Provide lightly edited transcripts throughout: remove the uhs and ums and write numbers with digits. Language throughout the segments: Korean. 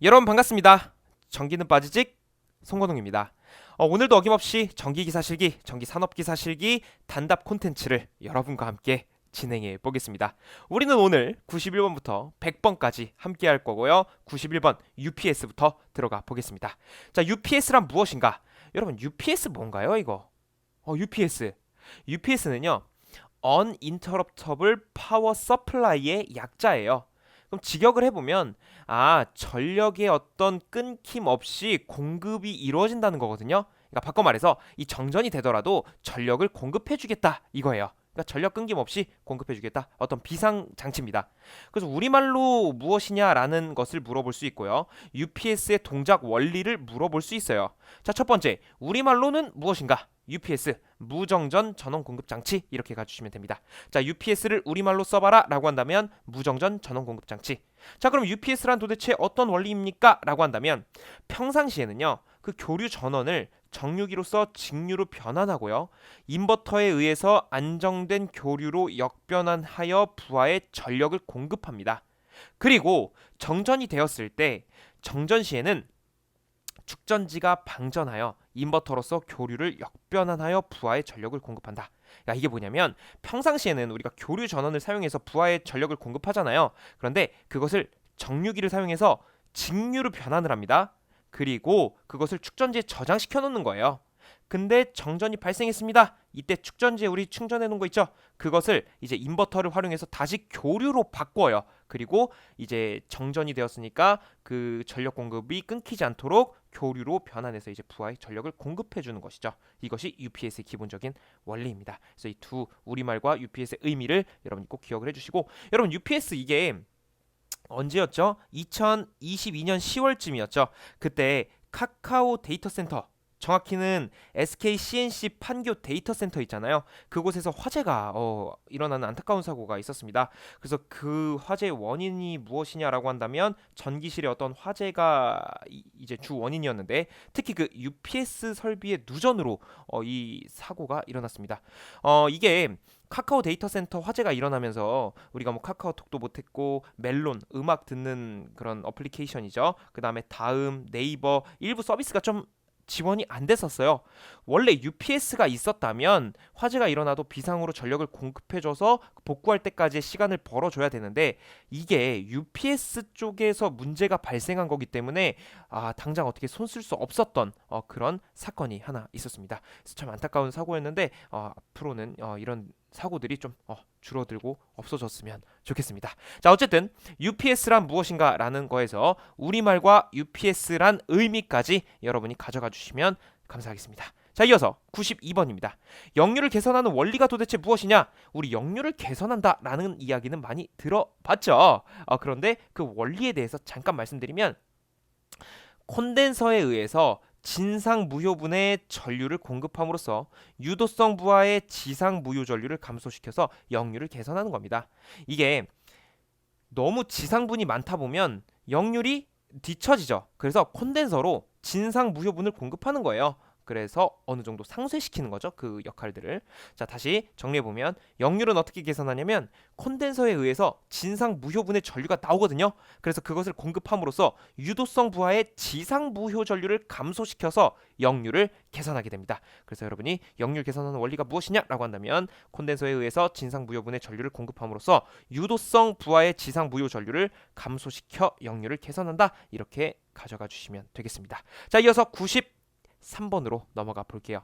여러분 반갑습니다. 전기는 빠지직 송건웅입니다. 오늘도 어김없이 전기기사실기, 전기산업기사실기 단답 콘텐츠를 여러분과 함께 진행해 보겠습니다. 우리는 오늘 91번부터 100번까지 함께 할 거고요. 91번 UPS부터 들어가 보겠습니다. 자, UPS란 무엇인가? 여러분 UPS 뭔가요, 이거? UPS. UPS는요. Uninterruptible Power Supply의 약자예요. 그럼 직역을 해보면 전력의 어떤 끊김 없이 공급이 이루어진다는 거거든요. 그러니까 바꿔 말해서 이 정전이 되더라도 전력을 공급해주겠다 이거예요. 그러니까 전력 끊김 없이 공급해주겠다. 어떤 비상 장치입니다. 그래서 우리말로 무엇이냐라는 것을 물어볼 수 있고요. UPS의 동작 원리를 물어볼 수 있어요. 자, 첫 번째, 우리말로는 무엇인가? UPS, 무정전 전원 공급 장치 이렇게 가주시면 됩니다. 자, UPS를 우리말로 써봐라 라고 한다면 무정전 전원 공급 장치. 자, 그럼 UPS란 도대체 어떤 원리입니까? 라고 한다면 평상시에는요, 그 교류 전원을 정유기로서 직류로 변환하고요, 인버터에 의해서 안정된 교류로 역변환하여 부하에 전력을 공급합니다. 그리고 정전이 되었을 때 정전 시에는 축전지가 방전하여 인버터로서 교류를 역변환하여 부하에 전력을 공급한다. 그러니까 이게 뭐냐면 평상시에는 우리가 교류 전원을 사용해서 부하에 전력을 공급하잖아요. 그런데 그것을 정유기를 사용해서 직류로 변환을 합니다. 그리고 그것을 축전지에 저장시켜 놓는 거예요. 근데 정전이 발생했습니다. 이때 축전지에 우리 충전해 놓은 거 있죠? 그것을 이제 인버터를 활용해서 다시 교류로 바꿔요. 그리고 이제 정전이 되었으니까 그 전력 공급이 끊기지 않도록 교류로 변환해서 이제 부하에 전력을 공급해 주는 것이죠. 이것이 UPS의 기본적인 원리입니다. 그래서 이 두 우리말과 UPS의 의미를 여러분이 꼭 기억을 해주시고, 여러분 UPS 이게 언제였죠? 2022년 10월쯤이었죠. 그때 카카오 데이터 센터, 정확히는 SK CNC 판교 데이터 센터 있잖아요. 그곳에서 화재가 일어나는 안타까운 사고가 있었습니다. 그래서 그 화재의 원인이 무엇이냐라고 한다면 전기실의 어떤 화재가 이제 주 원인이었는데, 특히 그 UPS 설비의 누전으로 이 사고가 일어났습니다. 이게 카카오 데이터 센터 화재가 일어나면서 우리가 뭐 카카오톡도 못했고 멜론 음악 듣는 그런 어플리케이션이죠. 그 다음에 다음, 네이버 일부 서비스가 좀 지원이 안 됐었어요. 원래 UPS가 있었다면 화재가 일어나도 비상으로 전력을 공급해줘서 복구할 때까지의 시간을 벌어줘야 되는데, 이게 UPS 쪽에서 문제가 발생한 거기 때문에 당장 어떻게 손 쓸 수 없었던 그런 사건이 하나 있었습니다. 그래서 참 안타까운 사고였는데 앞으로는 이런 사고들이 좀 줄어들고 없어졌으면 좋겠습니다. 자, 어쨌든 UPS란 무엇인가라는 거에서 우리말과 UPS란 의미까지 여러분이 가져가 주시면 감사하겠습니다. 자, 이어서 92번입니다. 역류를 개선하는 원리가 도대체 무엇이냐? 우리 역류를 개선한다라는 이야기는 많이 들어봤죠. 그런데 그 원리에 대해서 잠깐 말씀드리면, 콘덴서에 의해서 진상 무효분의 전류를 공급함으로써 유도성 부하의 지상 무효 전류를 감소시켜서 역류를 개선하는 겁니다. 이게 너무 지상분이 많다 보면 역률이 뒤처지죠. 그래서 콘덴서로 진상 무효분을 공급하는 거예요. 그래서 어느 정도 상쇄시키는 거죠. 그 역할들을. 자, 다시 정리해 보면 역률은 어떻게 계산하냐면 콘덴서에 의해서 진상 무효분의 전류가 나오거든요. 그래서 그것을 공급함으로써 유도성 부하의 지상 무효 전류를 감소시켜서 역률을 계산하게 됩니다. 그래서 여러분이 역률 계산하는 원리가 무엇이냐라고 한다면 콘덴서에 의해서 진상 무효분의 전류를 공급함으로써 유도성 부하의 지상 무효 전류를 감소시켜 역률을 개선한다. 이렇게 가져가 주시면 되겠습니다. 자, 이어서 93번으로 넘어가 볼게요.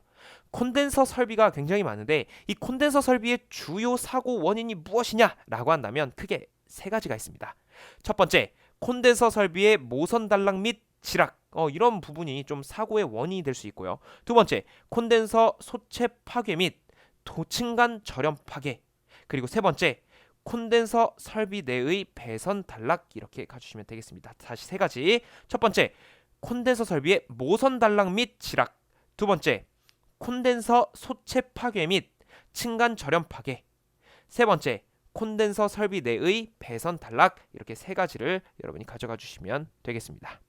콘덴서 설비가 굉장히 많은데 이 콘덴서 설비의 주요 사고 원인이 무엇이냐라고 한다면 크게 세 가지가 있습니다. 첫 번째, 콘덴서 설비의 모선 단락 및 지락, 이런 부분이 좀 사고의 원인이 될 수 있고요. 두 번째, 콘덴서 소체 파괴 및 도층간 절연 파괴. 그리고 세 번째, 콘덴서 설비 내의 배선 단락. 이렇게 가주시면 되겠습니다. 다시 세 가지. 첫 번째, 콘덴서 설비의 모선 단락 및 지락. 두 번째, 콘덴서 소체 파괴 및 층간 절연 파괴. 세 번째, 콘덴서 설비 내의 배선 단락. 이렇게 세 가지를 여러분이 가져가 주시면 되겠습니다.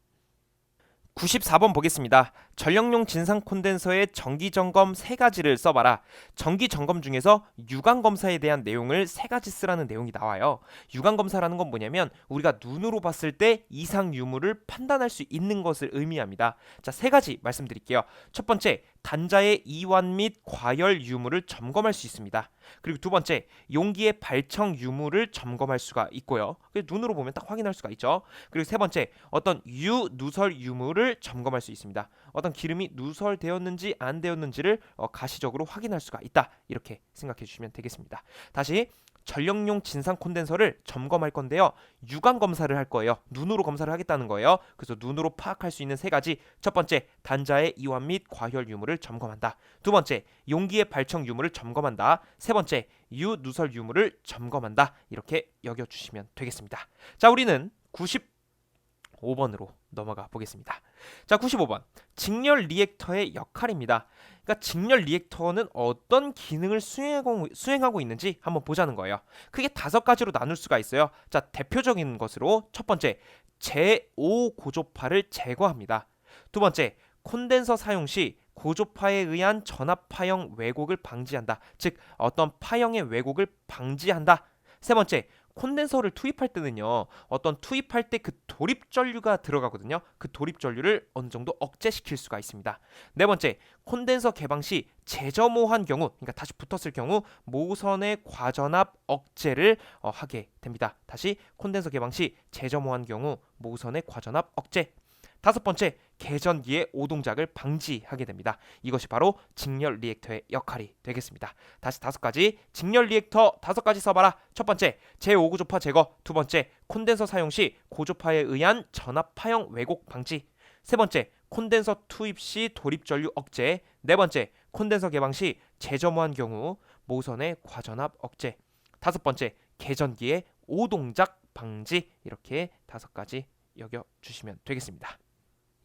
94번 보겠습니다. 전력용 진상 콘덴서의 정기 점검 세 가지를 써봐라. 정기 점검 중에서 유관 검사에 대한 내용을 세 가지 쓰라는 내용이 나와요. 유관 검사라는 건 뭐냐면 우리가 눈으로 봤을 때 이상 유무를 판단할 수 있는 것을 의미합니다. 자, 세 가지 말씀드릴게요. 첫 번째, 단자의 이완 및 과열 유무를 점검할 수 있습니다. 그리고 두 번째, 용기의 발청 유무를 점검할 수가 있고요. 눈으로 보면 딱 확인할 수가 있죠. 그리고 세 번째, 어떤 누설 유무를 점검할 수 있습니다. 어떤 기름이 누설되었는지 안 되었는지를 가시적으로 확인할 수가 있다. 이렇게 생각해 주시면 되겠습니다. 다시 전력용 진상 콘덴서를 점검할 건데요. 유관 검사를 할 거예요. 눈으로 검사를 하겠다는 거예요. 그래서 눈으로 파악할 수 있는 세 가지. 첫 번째, 단자의 이완 및 과열 유무를 점검한다. 두 번째, 용기의 발청 유무를 점검한다. 세 번째, 누설 유무를 점검한다. 이렇게 여겨주시면 되겠습니다. 자, 우리는 95번으로 넘어가 보겠습니다. 자, 95번. 직렬 리액터의 역할입니다. 그러니까 직렬 리액터는 어떤 기능을 수행하고 있는지 한번 보자는 거예요. 크게 5가지로 나눌 수가 있어요. 자, 대표적인 것으로 첫 번째, 제5 고조파를 제거합니다. 두 번째, 콘덴서 사용 시 고조파에 의한 전압 파형 왜곡을 방지한다. 즉, 어떤 파형의 왜곡을 방지한다. 세 번째, 콘덴서를 투입할 때는요, 어떤 투입할 때 그 돌입 전류가 들어가거든요. 그 돌입 전류를 어느 정도 억제시킬 수가 있습니다. 네 번째, 콘덴서 개방 시 재점호한 경우, 그러니까 다시 붙었을 경우 모선의 과전압 억제를 하게 됩니다. 다시 콘덴서 개방 시 재점호한 경우 모선의 과전압 억제. 다섯 번째, 개전기의 오동작을 방지하게 됩니다. 이것이 바로 직렬 리액터의 역할이 되겠습니다. 다시 5가지, 직렬 리액터 5가지 써봐라. 첫 번째, 제5고조파 제거. 두 번째, 콘덴서 사용 시 고조파에 의한 전압 파형 왜곡 방지. 세 번째, 콘덴서 투입 시 돌입 전류 억제. 네 번째, 콘덴서 개방 시 재점호한 경우 모선의 과전압 억제. 다섯 번째, 개전기의 오동작 방지. 이렇게 5가지 여겨주시면 되겠습니다.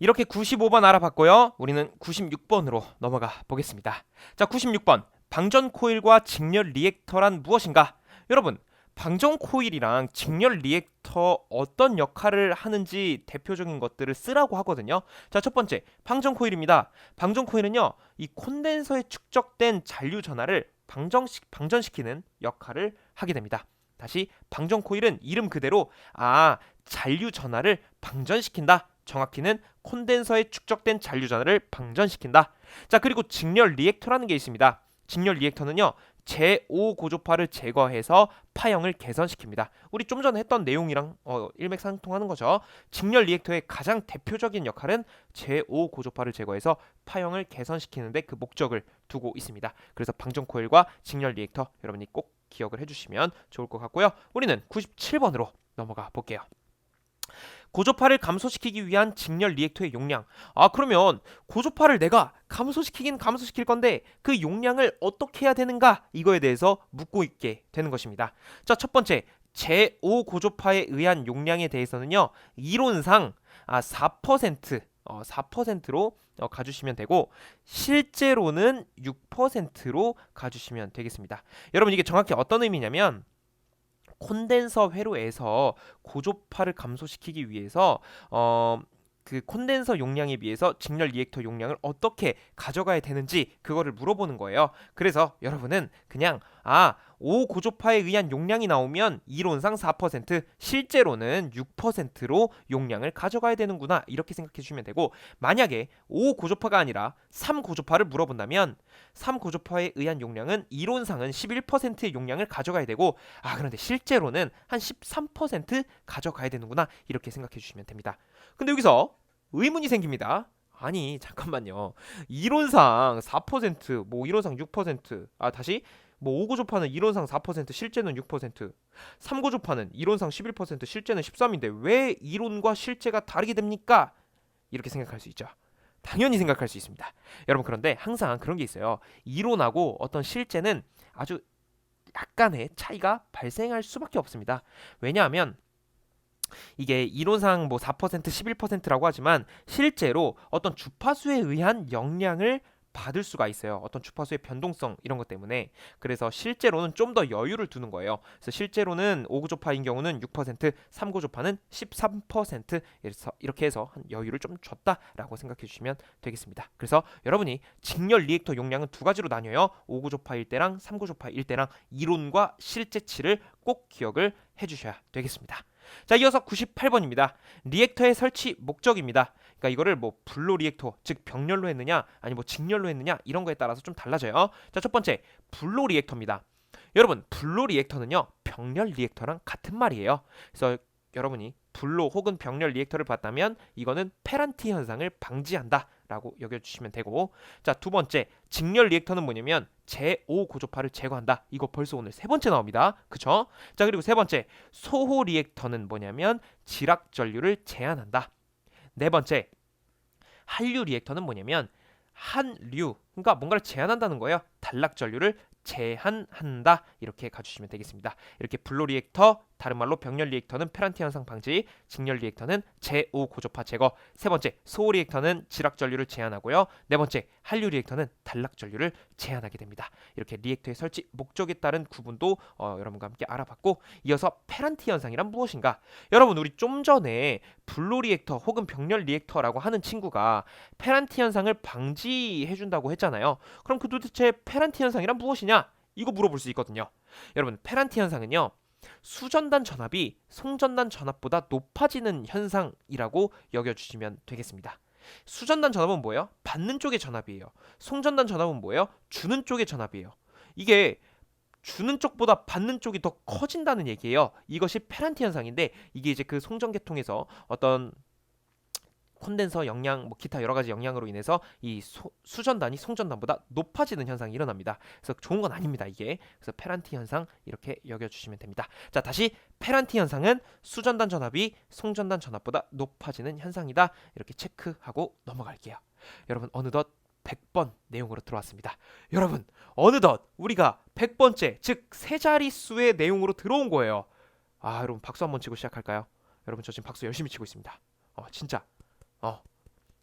이렇게 95번 알아봤고요. 우리는 96번으로 넘어가 보겠습니다. 자, 96번. 방전 코일과 직렬 리액터란 무엇인가? 여러분, 방전 코일이랑 직렬 리액터 어떤 역할을 하는지 대표적인 것들을 쓰라고 하거든요. 자, 첫 번째, 방전 코일입니다. 방전 코일은요, 이 콘덴서에 축적된 잔류 전하를 방전시키는 역할을 하게 됩니다. 다시, 방전 코일은 이름 그대로 잔류 전하를 방전시킨다. 정확히는 콘덴서에 축적된 잔류 전하를 방전시킨다. 자, 그리고 직렬 리액터라는 게 있습니다. 직렬 리액터는요, 제5 고조파를 제거해서 파형을 개선시킵니다. 우리 좀 전에 했던 내용이랑 일맥상통하는 거죠. 직렬 리액터의 가장 대표적인 역할은 제5 고조파를 제거해서 파형을 개선시키는데 그 목적을 두고 있습니다. 그래서 방전 코일과 직렬 리액터 여러분이 꼭 기억을 해주시면 좋을 것 같고요. 우리는 97번으로 넘어가 볼게요. 고조파를 감소시키기 위한 직렬 리액터의 용량. 그러면 고조파를 내가 감소시킬 건데 그 용량을 어떻게 해야 되는가? 이거에 대해서 묻고 있게 되는 것입니다. 자, 첫 번째, 제5 고조파에 의한 용량에 대해서는요, 이론상 4%로 가주시면 되고, 실제로는 6%로 가주시면 되겠습니다. 여러분, 이게 정확히 어떤 의미냐면, 콘덴서 회로에서 고조파를 감소시키기 위해서 그 콘덴서 용량에 비해서 직렬 리액터 용량을 어떻게 가져가야 되는지 그거를 물어보는 거예요. 그래서 여러분은 그냥 5 고조파에 의한 용량이 나오면 이론상 4%, 실제로는 6%로 용량을 가져가야 되는구나, 이렇게 생각해 주시면 되고, 만약에 5 고조파가 아니라 3 고조파를 물어본다면 3 고조파에 의한 용량은 이론상은 11%의 용량을 가져가야 되고, 그런데 실제로는 한 13% 가져가야 되는구나, 이렇게 생각해 주시면 됩니다. 근데 여기서 의문이 생깁니다. 아니, 잠깐만요. 이론상 4%, 이론상 6%, 다시 5고조파는 이론상 4%, 실제는 6%, 3고조파는 이론상 11%, 실제는 13인데 왜 이론과 실제가 다르게 됩니까? 이렇게 생각할 수 있죠. 당연히 생각할 수 있습니다. 여러분, 그런데 항상 그런 게 있어요. 이론하고 어떤 실제는 아주 약간의 차이가 발생할 수밖에 없습니다. 왜냐하면 이게 이론상 4%, 11%라고 하지만 실제로 어떤 주파수에 의한 영향을 받을 수가 있어요. 어떤 주파수의 변동성 이런 것 때문에. 그래서 실제로는 좀 더 여유를 두는 거예요. 그래서 실제로는 5구조파인 경우는 6%, 3구조파는 13%, 이렇게 해서 한 여유를 좀 줬다라고 생각해 주시면 되겠습니다. 그래서 여러분이 직렬 리액터 용량은 두 가지로 나뉘어요. 5구조파일 때랑 3구조파일 때랑 이론과 실제치를 꼭 기억을 해주셔야 되겠습니다. 자, 이어서 98번입니다. 리액터의 설치 목적입니다. 그러니까 이거를 뭐 불로 리액터, 즉 병렬로 했느냐, 아니 뭐 직렬로 했느냐 이런 거에 따라서 좀 달라져요. 자, 첫 번째 불로 리액터입니다. 여러분, 불로 리액터는요 병렬 리액터랑 같은 말이에요. 그래서 여러분이 불로 혹은 병렬 리액터를 봤다면 이거는 페란티 현상을 방지한다 라고 여겨주시면 되고, 자, 두 번째 직렬 리액터는 뭐냐면 제5고조파를 제거한다. 이거 벌써 오늘 세 번째 나옵니다. 그쵸? 자, 그리고 세 번째 소호 리액터는 뭐냐면 지락 전류를 제한한다. 네 번째 한류 리액터는 뭐냐면 한류, 그러니까 뭔가를 제한한다는 거예요. 단락 전류를 제한한다. 이렇게 가주시면 되겠습니다. 이렇게 불로 리액터, 다른 말로 병렬 리액터는 페란티 현상 방지, 직렬 리액터는 제5고조파 제거, 세 번째 소호 리액터는 지락 전류를 제한하고요. 네 번째 한류 리액터는 단락 전류를 제한하게 됩니다. 이렇게 리액터의 설치 목적에 따른 구분도 여러분과 함께 알아봤고, 이어서 페란티 현상이란 무엇인가? 여러분, 우리 좀 전에 불로 리액터 혹은 병렬 리액터라고 하는 친구가 페란티 현상을 방지해 준다고 했잖아요. 그럼 그 도대체 페란티 현상이란 무엇이냐? 이거 물어볼 수 있거든요. 여러분, 페란티 현상은요 수전단 전압이 송전단 전압보다 높아지는 현상이라고 여겨주시면 되겠습니다. 수전단 전압은 뭐예요? 받는 쪽의 전압이에요. 송전단 전압은 뭐예요? 주는 쪽의 전압이에요. 이게 주는 쪽보다 받는 쪽이 더 커진다는 얘기예요. 이것이 페란티 현상인데, 이게 이제 그 송전계통에서 어떤 콘덴서 영향, 뭐 기타 여러 가지 영향으로 인해서 이 수전단이 송전단보다 높아지는 현상이 일어납니다. 그래서 좋은 건 아닙니다, 이게. 그래서 페란티 현상 이렇게 여겨주시면 됩니다. 자, 다시 페란티 현상은 수전단 전압이 송전단 전압보다 높아지는 현상이다. 이렇게 체크하고 넘어갈게요. 여러분, 어느덧 100번 내용으로 들어왔습니다. 여러분, 어느덧 우리가 100번째, 즉 세 자릿수의 내용으로 들어온 거예요. 아, 여러분 박수 한번 치고 시작할까요? 여러분, 저 지금 박수 열심히 치고 있습니다. 진짜.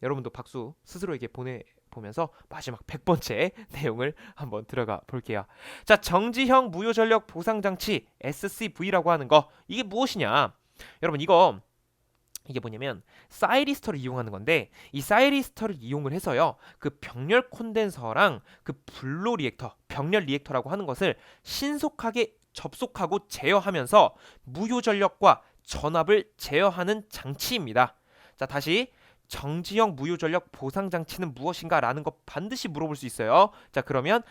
여러분도 박수 스스로에게 보내보면서 마지막 100번째 내용을 한번 들어가 볼게요. 자, 정지형 무효전력 보상장치 SCV라고 하는 거, 이게 무엇이냐? 여러분, 이게 뭐냐면 사이리스터를 이용하는 건데, 이 사이리스터를 이용을 해서요 그 병렬 콘덴서랑 그 불로 리액터, 병렬 리액터라고 하는 것을 신속하게 접속하고 제어하면서 무효전력과 전압을 제어하는 장치입니다. 자, 다시 정지형 무효전력 보상장치는 무엇인가 라는 거 반드시 물어볼 수 있어요. 자, 그러면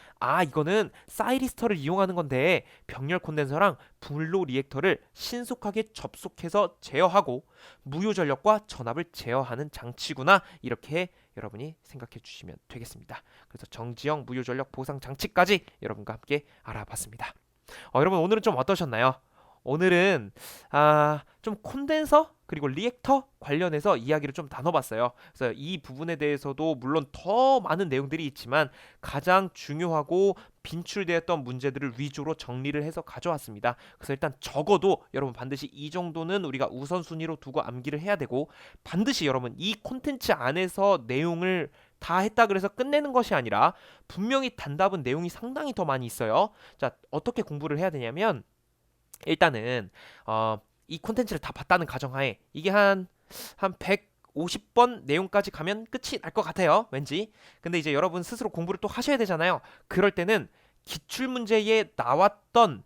이거는 사이리스터를 이용하는 건데 병렬 콘덴서랑 불로 리액터를 신속하게 접속해서 제어하고 무효전력과 전압을 제어하는 장치구나, 이렇게 여러분이 생각해 주시면 되겠습니다. 그래서 정지형 무효전력 보상장치까지 여러분과 함께 알아봤습니다. 여러분, 오늘은 좀 어떠셨나요? 오늘은 좀 콘덴서 그리고 리액터 관련해서 이야기를 좀 나눠봤어요. 그래서 이 부분에 대해서도 물론 더 많은 내용들이 있지만 가장 중요하고 빈출되었던 문제들을 위주로 정리를 해서 가져왔습니다. 그래서 일단 적어도 여러분 반드시 이 정도는 우리가 우선순위로 두고 암기를 해야 되고, 반드시 여러분 이 콘텐츠 안에서 내용을 다 했다 그래서 끝내는 것이 아니라 분명히 단답은 내용이 상당히 더 많이 있어요. 자, 어떻게 공부를 해야 되냐면, 일단은 이 콘텐츠를 다 봤다는 가정하에 이게 한 150번 내용까지 가면 끝이 날 것 같아요, 왠지. 근데 이제 여러분 스스로 공부를 또 하셔야 되잖아요. 그럴 때는 기출문제에 나왔던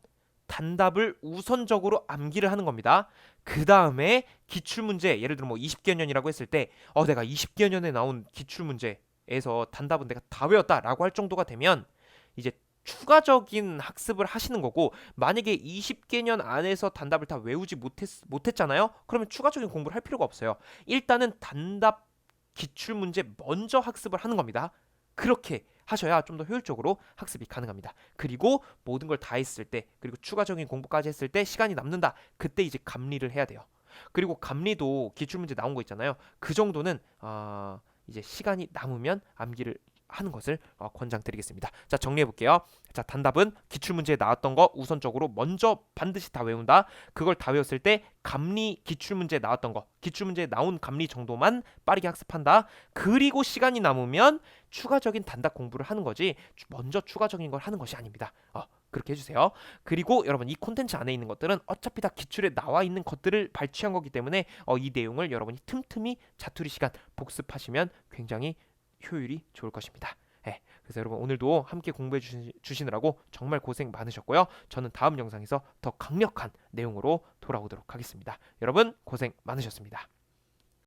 단답을 우선적으로 암기를 하는 겁니다. 그 다음에 기출문제, 예를 들어 뭐 20개년이라고 했을 때 내가 20개년에 나온 기출문제에서 단답은 내가 다 외웠다 라고 할 정도가 되면 이제 추가적인 학습을 하시는 거고, 만약에 20개년 안에서 단답을 다 외우지 못했잖아요? 그러면 추가적인 공부를 할 필요가 없어요. 일단은 단답 기출문제 먼저 학습을 하는 겁니다. 그렇게 하셔야 좀 더 효율적으로 학습이 가능합니다. 그리고 모든 걸 다 했을 때, 그리고 추가적인 공부까지 했을 때 시간이 남는다. 그때 이제 감리를 해야 돼요. 그리고 감리도 기출문제 나온 거 있잖아요. 그 정도는 이제 시간이 남으면 암기를 하는 것을 권장드리겠습니다. 자, 정리해 볼게요. 자, 단답은 기출문제에 나왔던 거 우선적으로 먼저 반드시 다 외운다. 그걸 다 외웠을 때 감리 기출문제에 나왔던 거, 기출문제에 나온 감리 정도만 빠르게 학습한다. 그리고 시간이 남으면 추가적인 단답 공부를 하는 거지 먼저 추가적인 걸 하는 것이 아닙니다. 그렇게 해주세요. 그리고 여러분 이 콘텐츠 안에 있는 것들은 어차피 다 기출에 나와 있는 것들을 발췌한 거기 때문에 이 내용을 여러분이 틈틈이 자투리 시간 복습하시면 굉장히 효율이 좋을 것입니다. 네, 그래서 여러분 오늘도 함께 공부해 주시느라고 정말 고생 많으셨고요. 저는 다음 영상에서 더 강력한 내용으로 돌아오도록 하겠습니다. 여러분 고생 많으셨습니다.